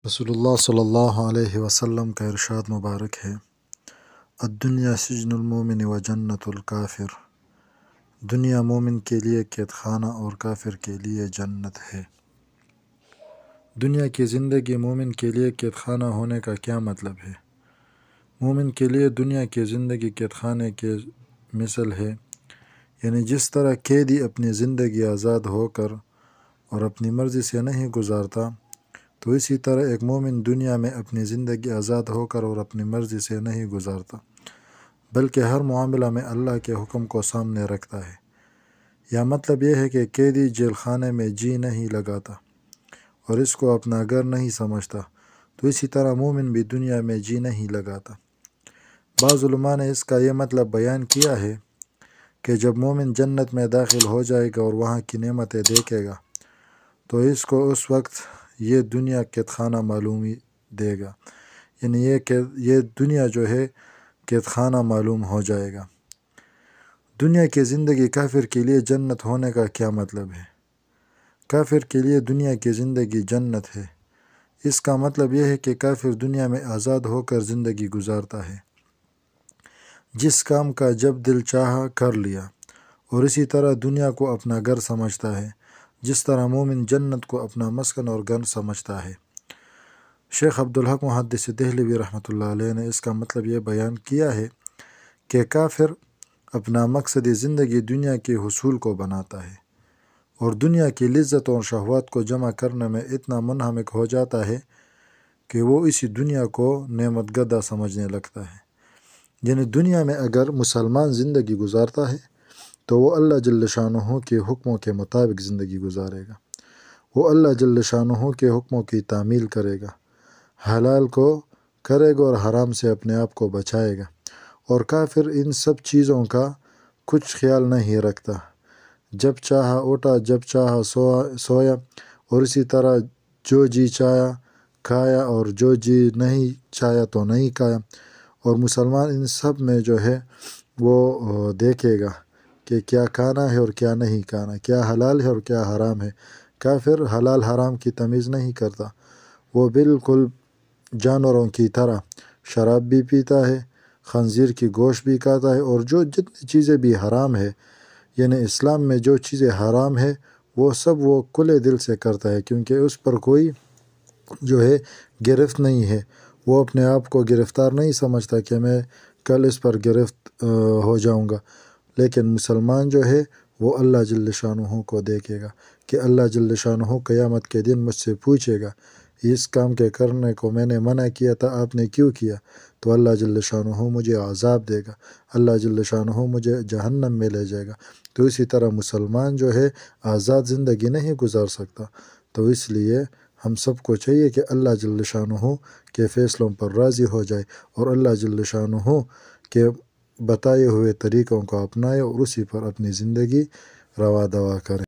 رسول اللہ صلی اللہ علیہ وسلم کا ارشاد مبارک ہے، الدنیا سجن المومن و جنت الکافر، دنیا مومن کے لیے قید خانہ اور کافر کے لیے جنت ہے۔ دنیا کی زندگی مومن کے لیے قید خانہ ہونے کا کیا مطلب ہے؟ مومن کے لیے دنیا کی زندگی قید خانے کے مثل ہے، یعنی جس طرح قیدی اپنی زندگی آزاد ہو کر اور اپنی مرضی سے نہیں گزارتا، تو اسی طرح ایک مومن دنیا میں اپنی زندگی آزاد ہو کر اور اپنی مرضی سے نہیں گزارتا، بلکہ ہر معاملہ میں اللہ کے حکم کو سامنے رکھتا ہے۔ یا مطلب یہ ہے کہ قیدی جیل خانے میں جی نہیں لگاتا اور اس کو اپنا گھر نہیں سمجھتا، تو اسی طرح مومن بھی دنیا میں جی نہیں لگاتا۔ بعض علماء نے اس کا یہ مطلب بیان کیا ہے کہ جب مومن جنت میں داخل ہو جائے گا اور وہاں کی نعمتیں دیکھے گا، تو اس کو اس وقت یہ دنیا قید خانہ معلومی دے گا، یعنی یہ دنیا جو ہے قید خانہ معلوم ہو جائے گا۔ دنیا کی زندگی کافر کے لیے جنت ہونے کا کیا مطلب ہے؟ کافر کے لیے دنیا کی زندگی جنت ہے، اس کا مطلب یہ ہے کہ کافر دنیا میں آزاد ہو کر زندگی گزارتا ہے، جس کام کا جب دل چاہا کر لیا، اور اسی طرح دنیا کو اپنا گھر سمجھتا ہے، جس طرح مومن جنت کو اپنا مسکن اور گھر سمجھتا ہے۔ شیخ عبدالحق محدث دہلوی رحمۃ اللہ علیہ نے اس کا مطلب یہ بیان کیا ہے کہ کافر اپنا مقصد زندگی دنیا کے حصول کو بناتا ہے اور دنیا کی لذت اور شہوات کو جمع کرنے میں اتنا منہمک ہو جاتا ہے کہ وہ اسی دنیا کو نعمت گدہ سمجھنے لگتا ہے۔ یعنی دنیا میں اگر مسلمان زندگی گزارتا ہے تو وہ اللہ جل شانہ کے حکموں کے مطابق زندگی گزارے گا، وہ اللہ جل شانہ کے حکموں کی تعمیل کرے گا، حلال کو کرے گا اور حرام سے اپنے آپ کو بچائے گا، اور کافر ان سب چیزوں کا کچھ خیال نہیں رکھتا، جب چاہا اٹھا، جب چاہا سویا، اور اسی طرح جو جی چاہا کھایا اور جو جی نہیں چاہا تو نہیں کھایا۔ اور مسلمان ان سب میں جو ہے وہ دیکھے گا کہ کیا کھانا ہے اور کیا نہیں کھانا، کیا حلال ہے اور کیا حرام ہے۔ کافر حلال حرام کی تمیز نہیں کرتا، وہ بالکل جانوروں کی طرح شراب بھی پیتا ہے، خنزیر کی گوشت بھی کھاتا ہے، اور جو جتنی چیزیں بھی حرام ہے، یعنی اسلام میں جو چیزیں حرام ہے وہ سب وہ کھلے دل سے کرتا ہے، کیونکہ اس پر کوئی جو ہے گرفت نہیں ہے، وہ اپنے آپ کو گرفتار نہیں سمجھتا کہ میں کل اس پر گرفت ہو جاؤں گا۔ لیکن مسلمان جو ہے وہ اللہ جل شانہ کو دیکھے گا کہ اللہ جل شانہ قیامت کے دن مجھ سے پوچھے گا، اس کام کے کرنے کو میں نے منع کیا تھا، آپ نے کیوں کیا؟ تو اللہ جل شانہ مجھے عذاب دے گا، اللہ جل شانہ مجھے جہنم میں لے جائے گا۔ تو اسی طرح مسلمان جو ہے آزاد زندگی نہیں گزار سکتا، تو اس لیے ہم سب کو چاہیے کہ اللہ جل شانہ کے فیصلوں پر راضی ہو جائے اور اللہ جل شانہ کے بتائے ہوئے طریقوں کو اپنائے اور اسی پر اپنی زندگی روا دوا کریں۔